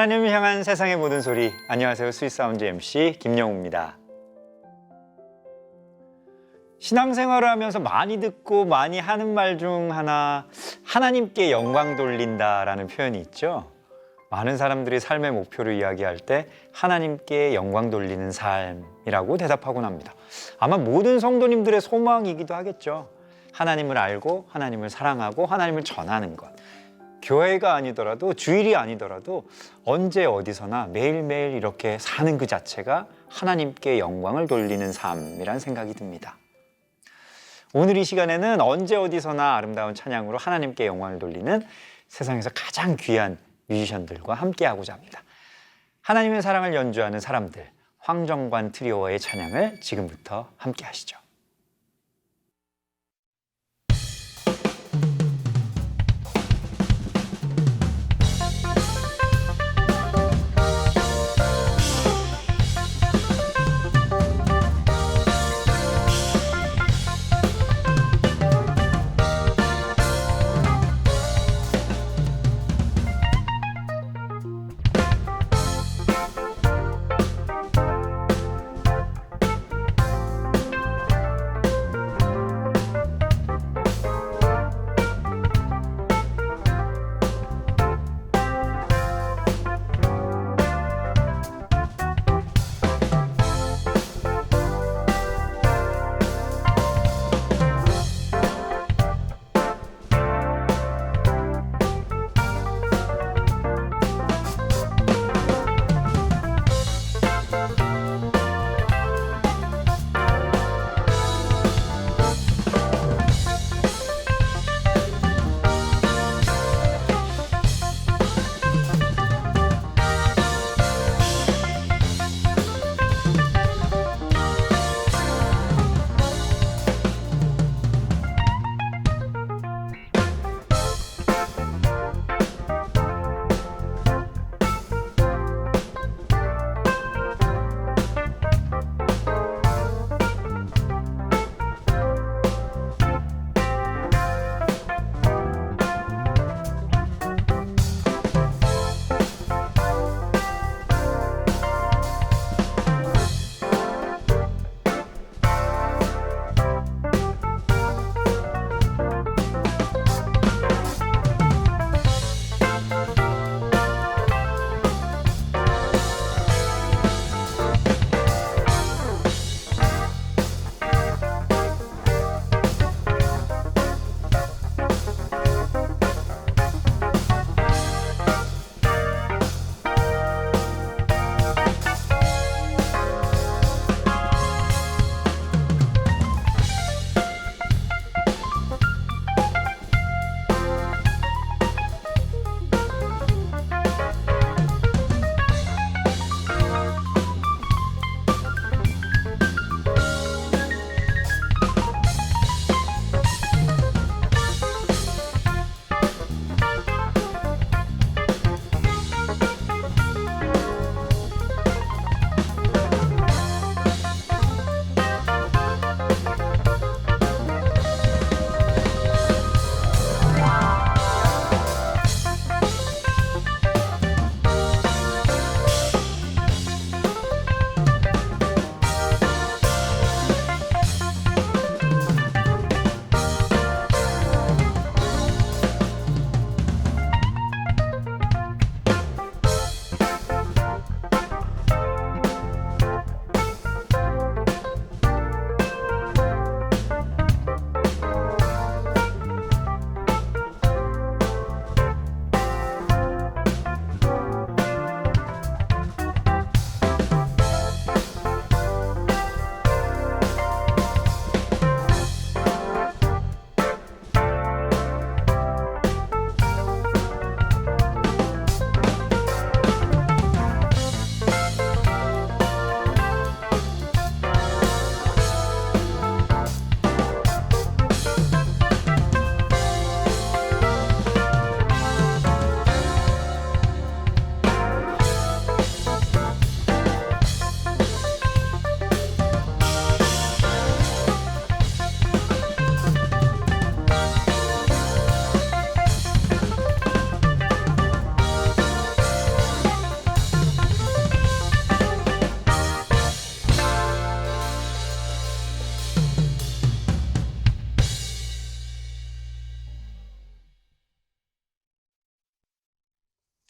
하나님을 향한 세상의 모든 소리. 안녕하세요. 스윗사운드 MC 김영우입니다. 신앙생활을 하면서 많이 듣고 많이 하는 말 중 하나, 하나님께 영광 돌린다라는 표현이 있죠. 많은 사람들이 삶의 목표를 이야기할 때 하나님께 영광 돌리는 삶이라고 대답하곤 합니다. 아마 모든 성도님들의 소망이기도 하겠죠. 하나님을 알고 하나님을 사랑하고 하나님을 전하는 것. 교회가 아니더라도 주일이 아니더라도 언제 어디서나 매일매일 이렇게 사는 그 자체가 하나님께 영광을 돌리는 삶이란 생각이 듭니다. 오늘 이 시간에는 언제 어디서나 아름다운 찬양으로 하나님께 영광을 돌리는 세상에서 가장 귀한 뮤지션들과 함께하고자 합니다. 하나님의 사랑을 연주하는 사람들, 황정관 트리오의 찬양을 지금부터 함께 하시죠.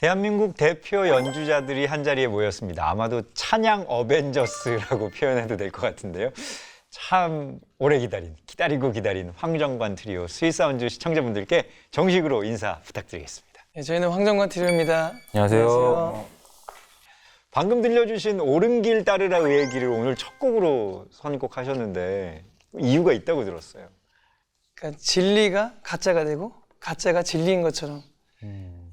대한민국 대표 연주자들이 한자리에 모였습니다. 아마도 찬양 어벤져스라고 표현해도 될 것 같은데요. 참 오래 기다리고 기다린 황정관 트리오 스윗사운드 시청자분들께 정식으로 인사 부탁드리겠습니다. 네, 저희는 황정관 트리오입니다. 안녕하세요. 방금 들려주신 옳은 길 따르라 의의 길을 오늘 첫 곡으로 선곡하셨는데 이유가 있다고 들었어요. 그러니까 진리가 가짜가 되고 가짜가 진리인 것처럼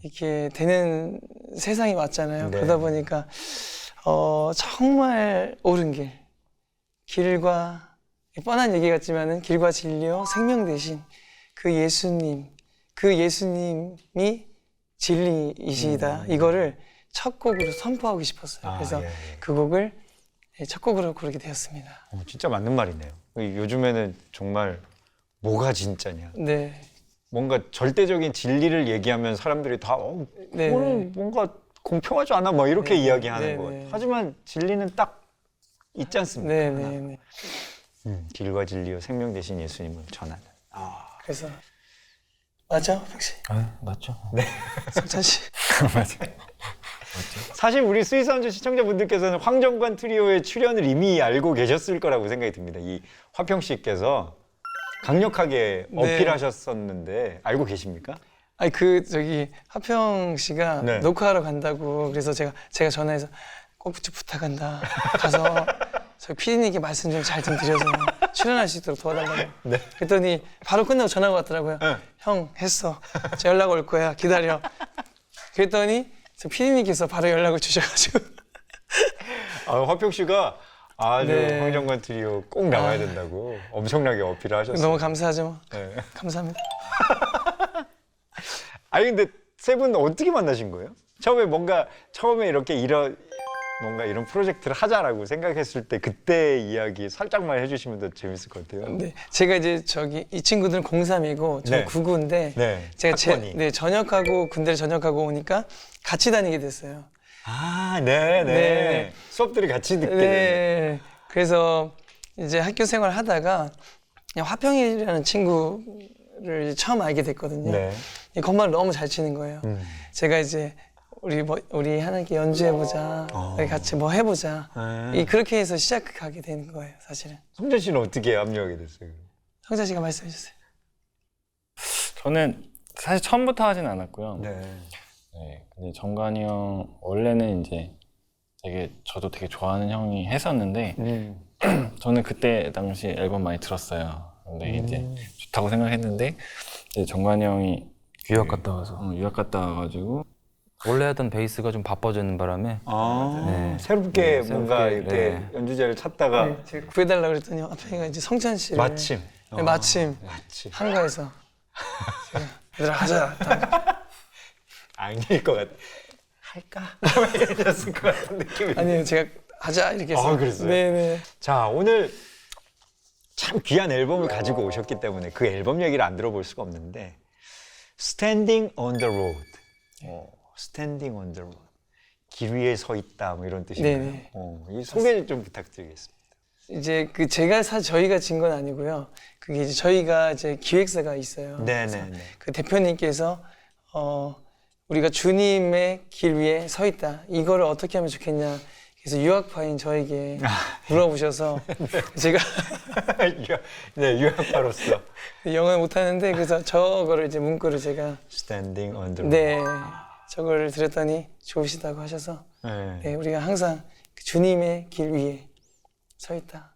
이렇게 되는 세상이 왔잖아요. 네. 그러다 보니까 정말 옳은 길과 뻔한 얘기 같지만은 길과 진리요 생명 대신 그 예수님이 진리이시다. 이거를 첫 곡으로 선포하고 싶었어요. 그래서 예. 그 곡을 첫 곡으로 고르게 되었습니다. 진짜 맞는 말이네요. 요즘에는 정말 뭐가 진짜냐. 네. 뭔가 절대적인 진리를 얘기하면 사람들이 다 네. 그거는 뭔가 공평하지 않아 뭐 이렇게 네. 이야기하는 네. 것 네. 같아요. 하지만 진리는 딱 있지 않습니까? 네. 길과 진리요 생명 대신 예수님을 전하는. 그래서 맞죠, 혹시? 맞죠? 성찬 씨. 사실 우리 스윗사운드 시청자분들께서는 황정관 트리오의 출연을 이미 알고 계셨을 거라고 생각이 듭니다. 이 화평 씨께서 강력하게 네. 어필하셨었는데 알고 계십니까? 아니 화평 씨가 네. 녹화하러 간다고 그래서 제가 전화해서 꼭 좀 부탁한다. 가서 저희 피디님께 말씀 좀 잘 좀 드려서 출연할 수 있도록 도와달라고. 네. 그랬더니 바로 끝나고 전화가 왔더라고요. 네. 형 했어. 저 연락 올 거야. 기다려. 그랬더니 저 피디님께서 바로 연락을 주셔가지고. 화평 씨가 아주 네. 황정관 트리오 꼭 나와야 된다고 엄청나게 어필을 하셨어요. 너무 감사하죠. 네. 감사합니다. 아니 근데 세 분 어떻게 만나신 거예요? 처음에 이렇게 이런 프로젝트를 하자라고 생각했을 때 그때 이야기 살짝만 해주시면 더 재밌을 것 같아요. 네, 제가 이제 이 친구들은 03이고 저 네. 99인데 네, 제가 학번이. 전역하고 군대를 전역하고 오니까 같이 다니게 됐어요. 네네. 네. 수업들이 같이 듣게 되네. 네, 그래서 이제 학교 생활 하다가 그냥 화평이라는 친구를 이제 처음 알게 됐거든요. 네. 이 건반을 너무 잘 치는 거예요. 제가 이제 우리 하나님께 연주해보자, 우리 같이 뭐 해보자. 그렇게 해서 시작하게 된 거예요, 사실은. 성재 씨는 어떻게 합류하게 됐어요? 성자 씨가 말씀해 주세요. 저는 사실 처음부터 하진 않았고요. 네. 네, 근데 정관이 형 원래는 이제 저도 되게 좋아하는 형이 했었는데 저는 그때 당시 앨범 많이 들었어요. 근데 이제 좋다고 생각했는데 이제 정관이 형이 유학 갔다 와서 유학 갔다 와가지고 원래 하던 베이스가 좀 바빠지는 바람에 네. 새롭게 네, 뭔가 새롭게, 이렇게 네. 연주자를 찾다가 네, 제가 구해달라고 그랬더니 화평이가 이제 성찬 씨를 마침 네, 마침 한가해서 제가 얘들아 하자. 아닐 것 같아. 할까? 이러셨을 것 같은 느낌이. 아니요, 제가 하자 이렇게 해서. 그랬어요? 네네. 자, 오늘 참 귀한 앨범을 가지고 오셨기 때문에 그 앨범 얘기를 안 들어볼 수가 없는데 Standing on the Road. Standing on the Road. 길 위에 서 있다 뭐 이런 뜻인가요? 네네. 이 소개 좀 부탁드리겠습니다. 이제 저희가 진 건 아니고요. 그게 이제 저희가 이제 기획사가 있어요. 네네네. 그 대표님께서 우리가 주님의 길 위에 서 있다. 이거를 어떻게 하면 좋겠냐. 그래서 유학파인 저에게 물어보셔서 제가 유학파로서 영어를 못하는데 그래서 저거를 이제 문구를 제가 Standing on the Road. 네 저거를 드렸더니 좋으시다고 하셔서 네. 네, 우리가 항상 주님의 길 위에 서 있다.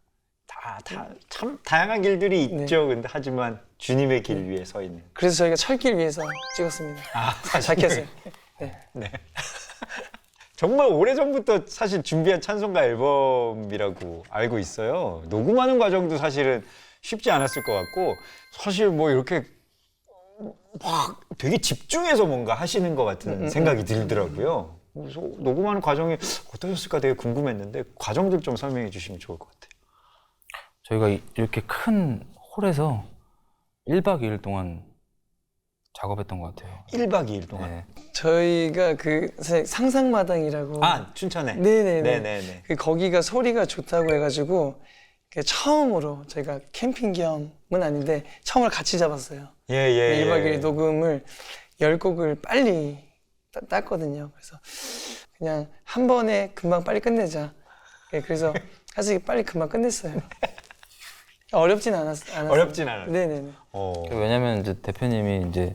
참 다양한 길들이 네. 있죠. 근데 하지만 주님의 길 위에 서 있는. 그래서 저희가 철길 위에서 찍었습니다. 자켓을. 네. 정말 오래전부터 사실 준비한 찬송가 앨범이라고 알고 있어요. 녹음하는 과정도 사실은 쉽지 않았을 것 같고 사실 뭐 이렇게 막 되게 집중해서 뭔가 하시는 것 같은 생각이 들더라고요. 그래서 녹음하는 과정이 어떠셨을까 되게 궁금했는데 과정들 좀 설명해 주시면 좋을 것 같아요. 저희가 이렇게 큰 홀에서 1박 2일 동안 작업했던 것 같아요. 1박 2일 동안. 네. 저희가 그 상상마당이라고. 춘천에. 네네네. 그 거기가 소리가 좋다고 해가지고 처음으로 저희가 캠핑 겸은 아닌데 처음으로 같이 잡았어요. 예. 1박 2일 녹음을 10곡을 빨리 땄거든요. 그래서 그냥 한 번에 금방 빨리 끝내자. 예, 그래서 사실 빨리 금방 끝냈어요. 어렵진 않았어요. 어렵진 않아요. 네네네. 왜냐면 이제 대표님이 이제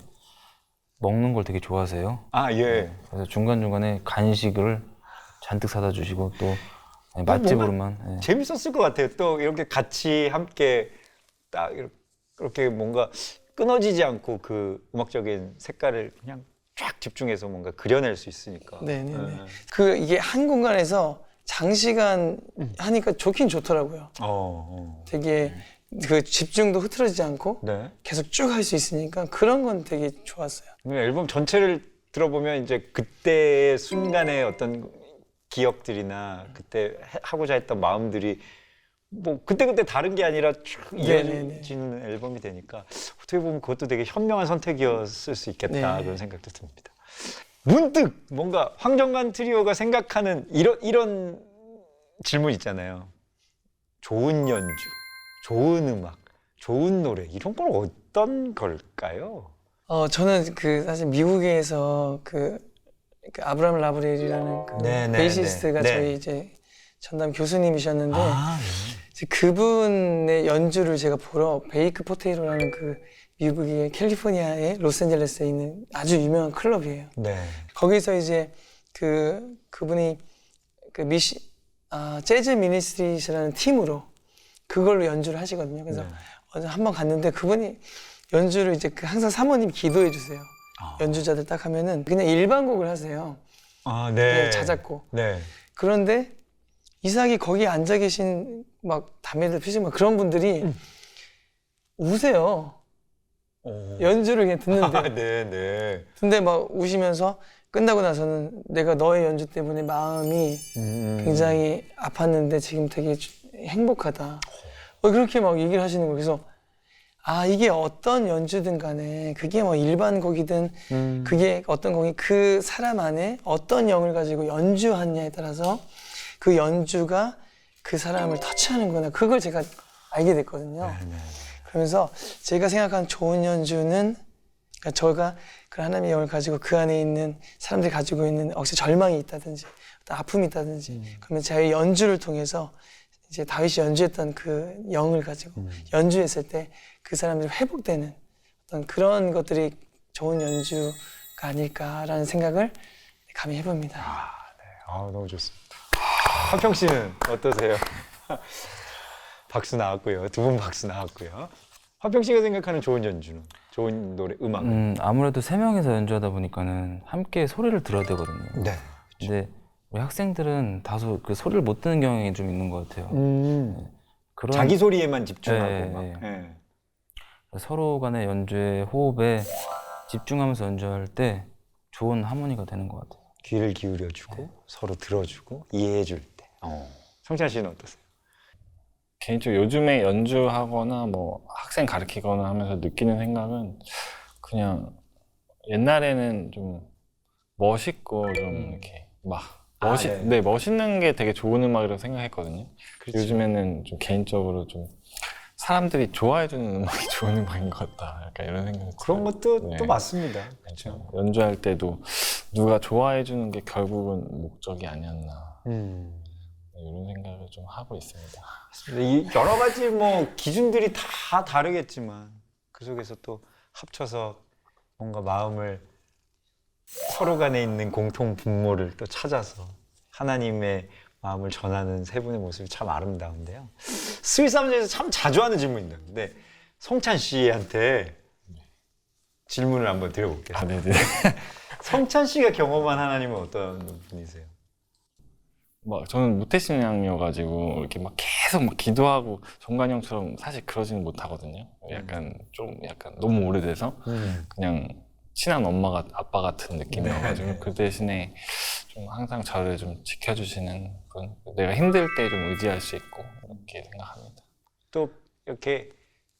먹는 걸 되게 좋아하세요. 아 예. 그래서 중간중간에 간식을 잔뜩 사다 주시고 또 맛집으로만. 예. 재밌었을 것 같아요. 또 이렇게 같이 함께 딱 이렇게 뭔가 끊어지지 않고 그 음악적인 색깔을 그냥 쫙 집중해서 뭔가 그려낼 수 있으니까. 네네네. 네. 그 이게 한 공간에서 장시간 하니까 좋긴 좋더라고요. 되게 그 집중도 흐트러지지 않고 네. 계속 쭉 할 수 있으니까 그런 건 되게 좋았어요. 앨범 전체를 들어보면 이제 그때의 순간의 어떤 기억들이나 그때 하고자 했던 마음들이 뭐 그때그때 다른 게 아니라 쭉 네네네. 이어지는 앨범이 되니까 어떻게 보면 그것도 되게 현명한 선택이었을 수 있겠다 네. 그런 생각도 듭니다. 문득 뭔가 황정관 트리오가 생각하는 이런 질문 있잖아요. 좋은 연주, 좋은 음악, 좋은 노래 이런 걸 어떤 걸까요? 저는 그 사실 미국에서 그 아브라함 라브렐이라는 그 네네네. 베이시스트가 네. 저희 이제 전담 교수님이셨는데 아, 이제 그분의 연주를 제가 보러 베이크 포테이토라는 그 미국의 캘리포니아의 로스앤젤레스에 있는 아주 유명한 클럽이에요. 네. 거기서 이제 그분이 그 재즈 미니스트리스라는 팀으로 그걸로 연주를 하시거든요. 그래서 네. 어제 한번 갔는데 그분이 연주를 이제 항상 사모님 기도해 주세요. 연주자들 딱 하면은 그냥 일반 곡을 하세요. 아, 네. 네, 자작곡. 네. 그런데 이상하게 거기 앉아 계신 막 담배들 피시고 막 그런 분들이 우세요. 연주를 그냥 듣는데. 아, 네, 네. 근데 막 우시면서 끝나고 나서는 내가 너의 연주 때문에 마음이 굉장히 아팠는데 지금 되게 행복하다. 그렇게 막 얘기를 하시는 거예요. 그래서 이게 어떤 연주든 간에 그게 뭐 일반 곡이든 그게 어떤 곡이 그 사람 안에 어떤 영을 가지고 연주하느냐에 따라서 그 연주가 그 사람을 터치하는구나. 그걸 제가 알게 됐거든요. 그러면서 제가 생각하는 좋은 연주는 그러니까 저가 그 하나님의 영을 가지고 그 안에 있는 사람들이 가지고 있는 혹시 절망이 있다든지 어떤 아픔이 있다든지 그러면 제 연주를 통해서 이제 다윗이 연주했던 그 영을 가지고 연주했을 때 그 사람들이 회복되는 어떤 그런 것들이 좋은 연주가 아닐까라는 생각을 감히 해봅니다. 너무 좋습니다. 화평 씨는 어떠세요? 박수 나왔고요. 두 분 박수 나왔고요. 화평 씨가 생각하는 좋은 연주는? 좋은 노래, 음악은? 아무래도 세 명이서 연주하다 보니까는 함께 소리를 들어야 되거든요. 네. 근데 우리 학생들은 다소 그 소리를 못 듣는 경향이 좀 있는 것 같아요. 그런 자기 소리에만 집중하고 네, 막. 네. 네. 서로 간의 연주의 호흡에 집중하면서 연주할 때 좋은 하모니가 되는 것 같아요. 귀를 기울여주고 서로 들어주고 이해해줄 때. 성찬 씨는 어떠세요? 개인적으로 요즘에 연주하거나 뭐 학생 가르치거나 하면서 느끼는 생각은 그냥 옛날에는 좀 멋있고 좀 이렇게 막 네. 네, 멋있는 게 되게 좋은 음악이라고 생각했거든요. 그렇죠. 요즘에는 좀 개인적으로 좀 사람들이 좋아해주는 음악이 좋은 음악인 것 같다. 약간 이런 생각이 그런 들어요. 것도 네. 또 맞습니다. 그렇죠. 연주할 때도 누가 좋아해주는 게 결국은 목적이 아니었나. 이런 생각을 좀 하고 있습니다. 이 여러 가지 뭐 기준들이 다 다르겠지만 그 속에서 또 합쳐서 뭔가 마음을 서로 간에 있는 공통 분모를 또 찾아서 하나님의 마음을 전하는 세 분의 모습이 참 아름다운데요. 스윗사운드에서 참 자주 하는 질문입니다. 근데 성찬 씨한테 질문을 한번 드려볼게요. 아, 네네. 성찬 씨가 경험한 하나님은 어떤 분이세요? 막 저는 무태신앙이어가지고 이렇게 막 계속 막 기도하고 정관이 형처럼 사실 그러지는 못하거든요. 약간 너무 오래돼서 그냥 친한 엄마가 아빠 같은 느낌이어가지고 그 대신에 좀 항상 저를 좀 지켜주시는 분, 내가 힘들 때 좀 의지할 수 있고 이렇게 생각합니다. 또 이렇게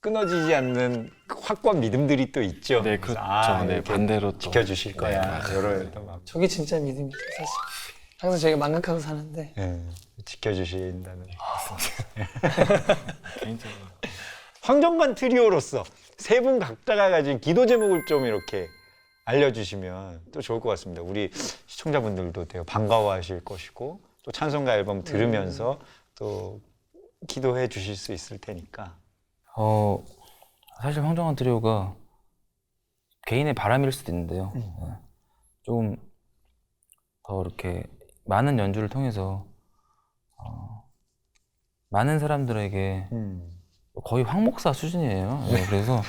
끊어지지 않는 확고한 믿음들이 또 있죠. 네, 그래서 그렇죠. 네, 이렇게 반대로 또 지켜주실 거야. 맞아요. 여러 또 막. 저게 진짜 믿음이죠, 사실. 항상 저희가 망각하고 사는데 지켜주신다는. 개인적으로 황정관 트리오로서 세 분 각자가 가진 기도 제목을 좀 이렇게 알려주시면 또 좋을 것 같습니다. 우리 시청자분들도 되게 반가워하실 것이고 또 찬송가 앨범 들으면서 또 기도해 주실 수 있을 테니까. 사실 황정한 트리오가 개인의 바람일 수도 있는데요. 네. 조금 더 이렇게 많은 연주를 통해서 많은 사람들에게 거의 황 목사 수준이에요. 네, 그래서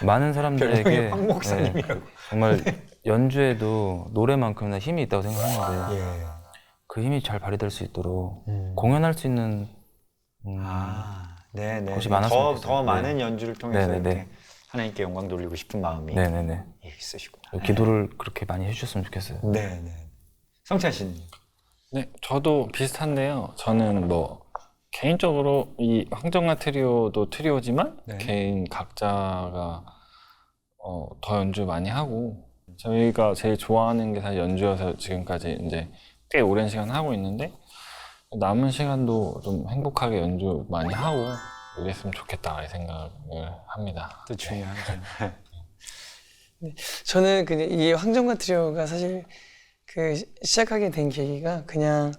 많은 사람들에게 별명이 황 목사님이라고. 정말 연주에도 노래만큼이나 힘이 있다고 생각하는데 예. 그 힘이 잘 발휘될 수 있도록 공연할 수 있는 네네. 것이 많았으면 더 좋겠어요. 많은 네. 연주를 통해서 네네네. 이렇게 하나님께 영광 돌리고 싶은 마음이 네네네. 있으시구나. 기도를 그렇게 많이 해주셨으면 좋겠어요. 네네. 성찬 씨는? 네, 저도 비슷한데요. 저는 뭐 개인적으로 이 황정아 트리오도 트리오지만 네. 개인 각자가 더 연주 많이 하고 저희가 제일 좋아하는 게 사실 연주여서 지금까지 이제 꽤 오랜 시간 하고 있는데 남은 시간도 좀 행복하게 연주 많이 하고 이랬으면 좋겠다 이 생각을 합니다. 또 중요하죠. 저는 그냥 이 황정관 트리오가 사실 그 시작하게 된 계기가 그냥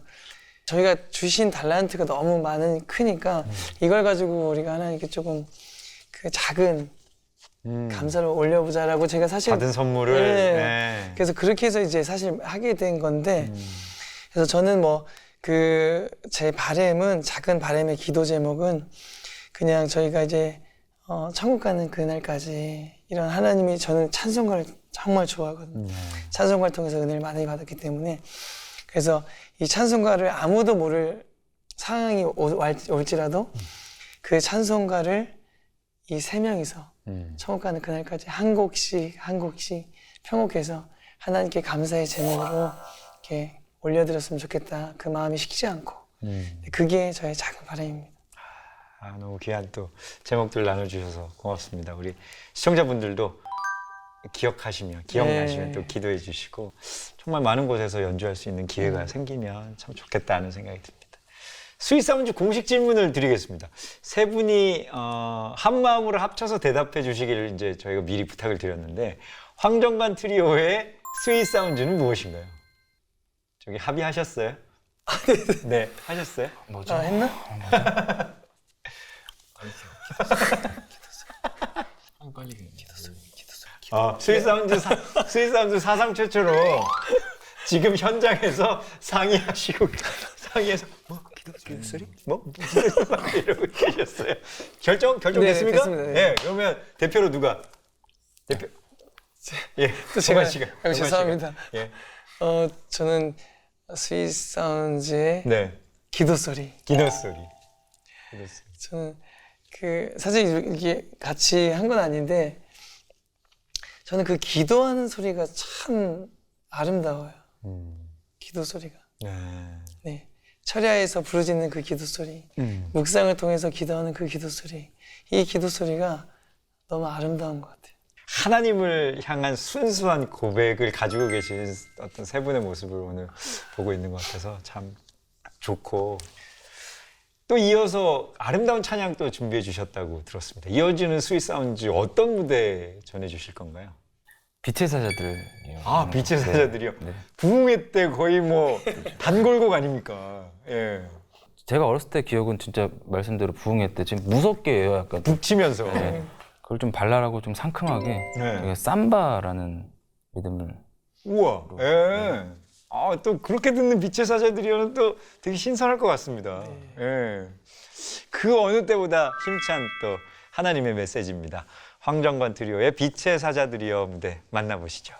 저희가 주신 달란트가 너무 크니까 이걸 가지고 우리가 하나님께 조금 그 작은 감사를 올려보자라고 제가 사실 받은 선물을. 네. 네. 그래서 그렇게 해서 이제 사실 하게 된 건데 그래서 저는 뭐 그 제 바램은 작은 바램의 기도 제목은 그냥 저희가 이제 천국 가는 그날까지 이런 하나님이 저는 찬송가를 정말 좋아하거든요. 찬송가를 통해서 은혜를 많이 받았기 때문에 그래서 이 찬송가를 아무도 모를 상황이 올지라도 그 찬송가를 이 3명이서 천국 가는 그날까지 한 곡씩 편곡해서 하나님께 감사의 제목으로 이렇게 올려드렸으면 좋겠다. 그 마음이 식지 않고 그게 저의 작은 바람입니다. 너무 귀한 또 제목들 나눠주셔서 고맙습니다. 우리 시청자분들도 기억나시면 네. 또 기도해 주시고 정말 많은 곳에서 연주할 수 있는 기회가 생기면 참 좋겠다 하는 생각이 듭니다. 스윗사운즈 공식 질문을 드리겠습니다. 세 분이 한 마음으로 합쳐서 대답해 주시기를 이제 저희가 미리 부탁을 드렸는데 황정관 트리오의 스윗사운즈는 무엇인가요? 저기 합의하셨어요? 네, 하셨어요? 뭐죠? 했나? 빨리 스윗사운즈 사상 최초로 지금 현장에서 상의하시고 상의해서 뭐 기도 소리? 뭐 무슨 소리? 막 이러고 계셨어요. 결정됐습니까? 됐습니다. 네. 네, 그러면 대표로 누가? 대표. 예, 또 정관 제가 씨가. 죄송합니다. 예, 저는 스윗사운즈의 네, 기도 소리. 기도 소리. 저는 그 사실 이게 같이 한 건 아닌데 저는 그 기도하는 소리가 참 아름다워요. 기도 소리가. 네. 네. 철야에서 부르짖는 그 기도 소리, 묵상을 통해서 기도하는 그 기도 소리, 이 기도 소리가 너무 아름다운 것 같아요. 하나님을 향한 순수한 고백을 가지고 계신 어떤 세 분의 모습을 오늘 보고 있는 것 같아서 참 좋고 또 이어서 아름다운 찬양도 준비해 주셨다고 들었습니다. 이어지는 스윗사운즈 어떤 무대 전해주실 건가요? 빛의 사자들이요. 빛의 사자들이요? 네. 부흥회 때 거의 뭐 단골곡 아닙니까? 예. 제가 어렸을 때 기억은 진짜 말씀대로 부흥회 때 지금 무섭게 해요. 약간 북치면서. 네. 그걸 좀 발랄하고 좀 상큼하게 네. 되게 삼바라는 리듬을 우와. 예. 또 그렇게 듣는 빛의 사자들이요는 또 되게 신선할 것 같습니다. 예. 그 어느 때보다 힘찬 또 하나님의 메시지입니다. 황정관 트리오의 빛의 사자들이여 무대 만나보시죠.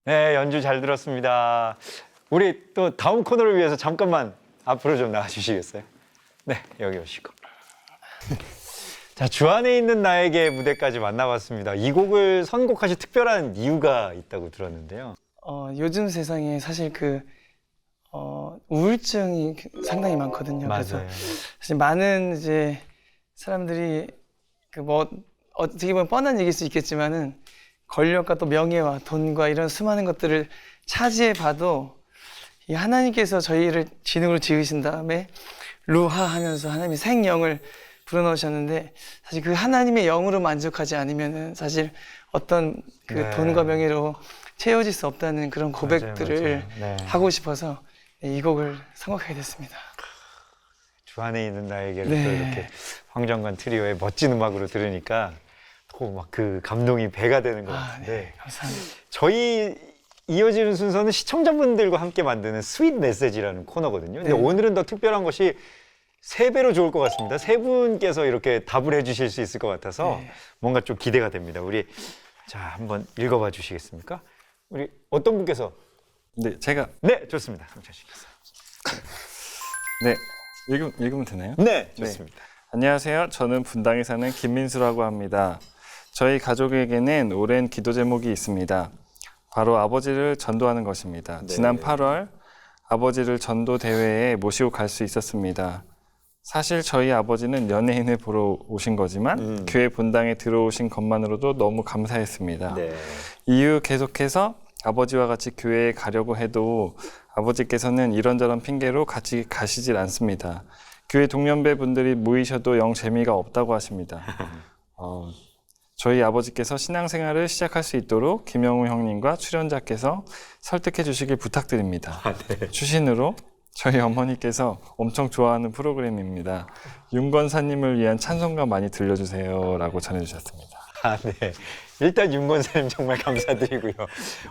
네, 연주 잘 들었습니다. 우리 또 다음 코너를 위해서 잠깐만 앞으로 좀 나와주시겠어요? 네, 여기 오시고. 자, 주 안에 있는 나에게 무대까지 만나봤습니다. 이 곡을 선곡하신 특별한 이유가 있다고 들었는데요. 요즘 세상에 사실 우울증이 상당히 많거든요. 그래서 맞아요. 사실 많은 이제 사람들이 어떻게 보면 뻔한 얘기일 수 있겠지만은 권력과 또 명예와 돈과 이런 수많은 것들을 차지해 봐도 이 하나님께서 저희를 진흙으로 지으신 다음에 루하 하면서 하나님이 생영을 불어넣으셨는데 사실 그 하나님의 영으로 만족하지 않으면은 사실 어떤 네. 돈과 명예로 채워질 수 없다는 그런 고백들을 맞아요. 네. 하고 싶어서 이 곡을 선곡하게 됐습니다. 주 안에 있는 나에게를 네. 또 이렇게 황정관 트리오의 멋진 음악으로 들으니까 또 막 그 감동이 배가 되는 것 같은데 네, 감사합니다. 저희 이어지는 순서는 시청자분들과 함께 만드는 스윗 메시지라는 코너거든요. 근데 네. 오늘은 더 특별한 것이 3배로 좋을 것 같습니다. 3분께서 이렇게 답을 해주실 수 있을 것 같아서 네. 뭔가 좀 기대가 됩니다. 우리 자 한번 읽어봐 주시겠습니까? 우리 어떤 분께서 네, 제가 네 좋습니다. 성찬 씨께서 네 읽으면 되나요? 네 좋습니다. 안녕하세요. 저는 분당에 사는 김민수라고 합니다. 저희 가족에게는 오랜 기도 제목이 있습니다. 바로 아버지를 전도하는 것입니다. 네. 지난 8월 아버지를 전도 대회에 모시고 갈 수 있었습니다. 사실 저희 아버지는 연예인을 보러 오신 거지만 교회 본당에 들어오신 것만으로도 너무 감사했습니다. 네. 이후 계속해서 아버지와 같이 교회에 가려고 해도 아버지께서는 이런저런 핑계로 같이 가시질 않습니다. 교회 동년배 분들이 모이셔도 영 재미가 없다고 하십니다. 저희 아버지께서 신앙생활을 시작할 수 있도록 김영우 형님과 출연자께서 설득해 주시길 부탁드립니다. 추신으로 저희 어머니께서 엄청 좋아하는 프로그램입니다. 윤건사님을 위한 찬송가 많이 들려주세요 라고 전해주셨습니다. 아, 네. 일단 윤건사님 정말 감사드리고요.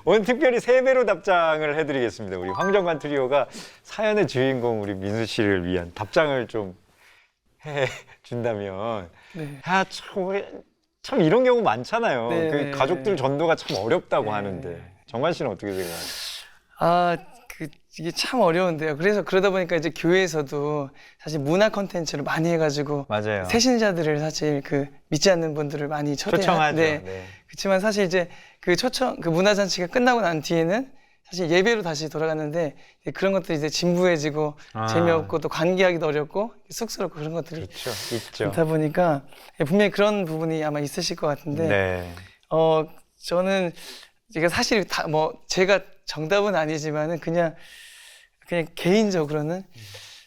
오늘 특별히 3배로 답장을 해드리겠습니다. 우리 황정관 트리오가 사연의 주인공 우리 민수 씨를 위한 답장을 좀 해준다면 네. 참 이런 경우 많잖아요. 네, 그 네, 가족들 네. 전도가 참 어렵다고 네. 하는데 정관 씨는 어떻게 생각하세요? 이게 참 어려운데요. 그래서 그러다 보니까 이제 교회에서도 사실 문화 콘텐츠를 많이 해가지고 맞아요. 새신자들을 사실 믿지 않는 분들을 많이 초청하죠. 네. 네. 그렇지만 사실 이제 그 문화 잔치가 끝나고 난 뒤에는 사실 예배로 다시 돌아가는데 그런 것들이 이제 진부해지고 재미없고 또 관계하기도 어렵고 쑥스럽고 그런 것들이 그렇죠. 있죠. 많다 보니까 분명히 그런 부분이 아마 있으실 것 같은데 네. 저는 제가 사실 제가 정답은 아니지만은 그냥 개인적으로는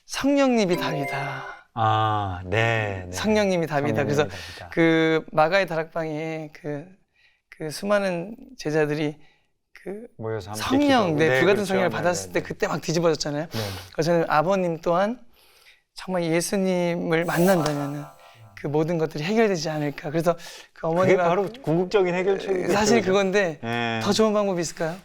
성령님이 답이다. 아, 네. 네. 성령님이 답이다. 그래서 성령님이 답이다. 그 마가의 다락방에 그 수많은 제자들이 모여서 함께 성령, 기도하고. 불같은 그렇죠. 성령을 네, 받았을 네, 때 네. 그때 막 뒤집어졌잖아요. 네. 그래서 저는 아버님 또한 정말 예수님을 만난다면은 그 모든 것들이 해결되지 않을까. 그래서 그 그게 어머니가 바로 궁극적인 해결책이죠. 사실 그건데 네. 더 좋은 방법이 있을까요?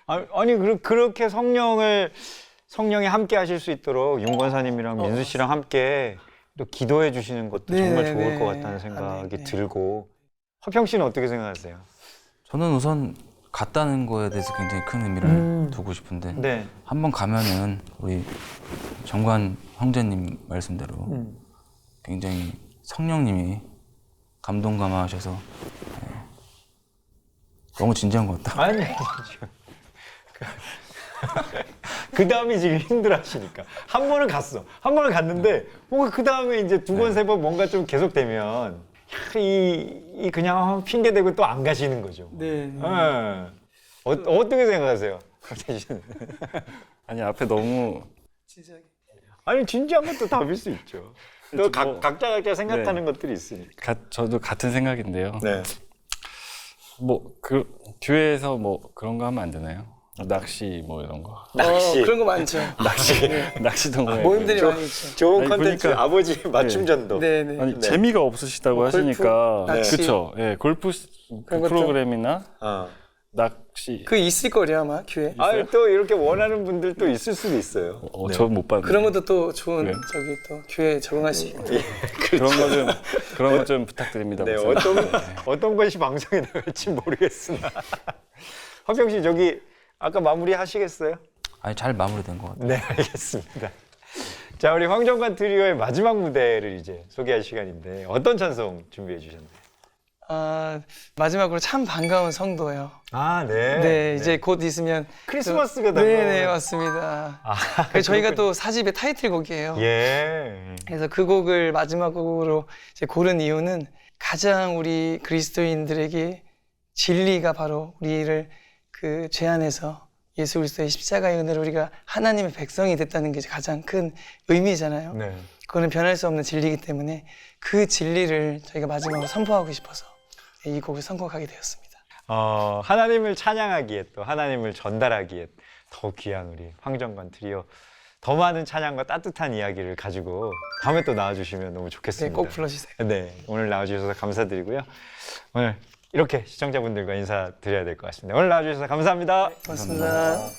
아니 그렇게 성령이 함께 하실 수 있도록 윤 권사님이랑 민수 씨랑 함께 또 기도해 주시는 것도 네, 정말 네, 좋을 네. 것 같다는 생각이 네. 들고 허평 씨는 어떻게 생각하세요? 저는 우선 갔다는 거에 대해서 굉장히 큰 의미를 두고 싶은데 네. 한번 가면은 우리 정관 형제님 말씀대로 굉장히 성령님이 감동 감화하셔서 너무 진지한 것 같다. 아니 그 다음이 지금 힘들어하시니까 한 번은 갔는데 뭔가 그 다음에 이제 두 번 세 번 뭔가 좀 계속되면 이 그냥 핑계 대고 또 안 가시는 거죠. 네. 어떻게 생각하세요, 박태 씨는? 아니 앞에 너무 진지하게. 아니 진지한 것도 답일 수 있죠. 또 각자 생각하는 네. 것들이 있으니까. 저도 같은 생각인데요. 네. 교회에서 그런 거 하면 안 되나요? 낚시 이런 거. 낚시. 그런 거 많죠. 낚시 동호회. 모임들이 많이 있죠. 좋은 아니, 컨텐츠 보니까- 아버지 맞춤 전도. 네네. 아니 네. 재미가 없으시다고 골프, 하시니까 낚시. 그렇죠. 예, 골프 그런 것도. 프로그램이나 어. 낚시. 그 있을 거래요 아마 교회. 또 이렇게 원하는 분들도 있을 수도 있어요. 네. 저 못 봤는데. 그런 것도 또 좋은 네. 또 교회에 적응할 수 있고. 그런 거 좀 부탁드립니다. 네, 목사님. 어떤 것이 방송에 나갈지 모르겠으나 화평 씨 저기 아까 마무리 하시겠어요? 아니 잘 마무리된 것 같아요. 네, 알겠습니다. 자, 우리 황정관 트리오의 마지막 무대를 이제 소개할 시간인데 어떤 찬송 준비해 주셨나요? 마지막으로 참 반가운 성도요. 아, 네. 네, 이제 곧 있으면 크리스마스가 네, 다가오는. 네, 맞습니다. 아, 그래서 저희가 또 4집의 타이틀곡이에요. 예. 그래서 그 곡을 마지막 곡으로 이제 고른 이유는 가장 우리 그리스도인들에게 진리가 바로 우리를 그 죄 안에서 예수 그리스도의 십자가의 은혜로 우리가 하나님의 백성이 됐다는 게 가장 큰 의미잖아요. 네. 그거는 변할 수 없는 진리이기 때문에 그 진리를 저희가 마지막으로 선포하고 싶어서 이 곡을 선곡하게 되었습니다. 하나님을 찬양하기에 또 하나님을 전달하기에 더 귀한 우리 황정관 트리오 더 많은 찬양과 따뜻한 이야기를 가지고 다음에 또 나와주시면 너무 네, 좋겠습니다. 꼭 불러주세요. 네, 오늘 나와주셔서 감사드리고요. 오늘 이렇게 시청자분들과 인사드려야 될 것 같습니다. 오늘 나와주셔서 감사합니다. 고맙습니다.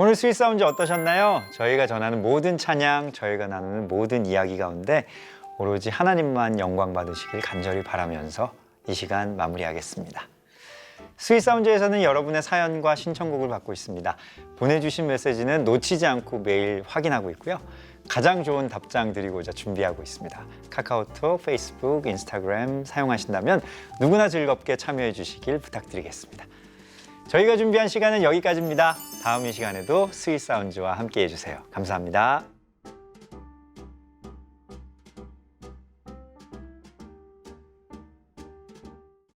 오늘 스윗 사운드 어떠셨나요? 저희가 전하는 모든 찬양, 저희가 나누는 모든 이야기 가운데 오로지 하나님만 영광 받으시길 간절히 바라면서 이 시간 마무리하겠습니다. 스윗 사운드에서는 여러분의 사연과 신청곡을 받고 있습니다. 보내주신 메시지는 놓치지 않고 매일 확인하고 있고요. 가장 좋은 답장 드리고자 준비하고 있습니다. 카카오톡, 페이스북, 인스타그램 사용하신다면 누구나 즐겁게 참여해 주시길 부탁드리겠습니다. 저희가 준비한 시간은 여기까지입니다. 다음 이 시간에도 스윗 사운드와 함께 해주세요. 감사합니다.